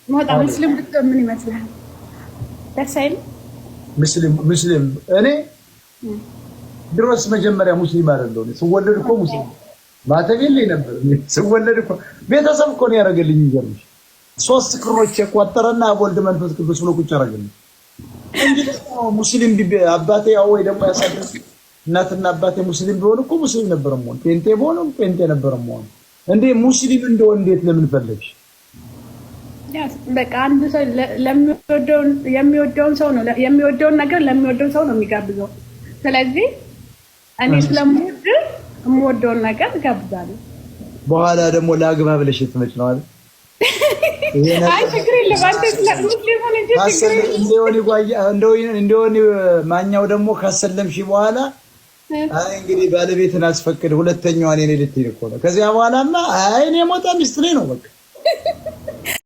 ሞጣ ሙስሊም ምን ይመስላል? ደስ አይልም? ሙስሊም እኔ ድሮስ መጀመሪያ ሙስሊም አይደለሁ። ስወለድ እኮ ሙስሊም ማተቤል ነበር። ስወለድ እኮ ቤተሰብ እኮ ነው ያደረገልኝ። ይገርምሽ 3 ክሮች የቆጠረና ወልድ መንፈስ ቅዱስ ብሎ ቁጭ አደረገልኝ እንጂ ሙስሊም አባቴ ያው ወይ ደግሞ ያሳደግ እናትና አባቴ ሙስሊም ቢሆን እኮ ሙስሊም ነበር ማለት ጴንጤ ቢሆንም ጴንጤ ነበር ማለት እንዴ ሙስሊም እንደው እንዴት ለምን ፈለግሽ? በቃ አንድ ሰው የሚወደውን ሰው ነው የሚወደውን ነገር ለሚወደው ሰው ነው የሚጋብዘው። ስለዚህ እኔ ስለምወድ የምወደውን ነገር እጋብዛለሁ። በኋላ ደግሞ ላግባ ብለሽ ትመጭ ነው አይደል? አይ ችግር የለም አንተ ሙስሊም ሆነ እንደሆነ ማኛው ደግሞ ካሰለምሽ በኋላ አይ እንግዲህ ባለቤትን አስፈቅድ ሁለተኛዋን እኔ ልትይ እኮ ነው። ከዚያ በኋላማ አይ እኔ ሞታ ሚስትሬ ነው በቃ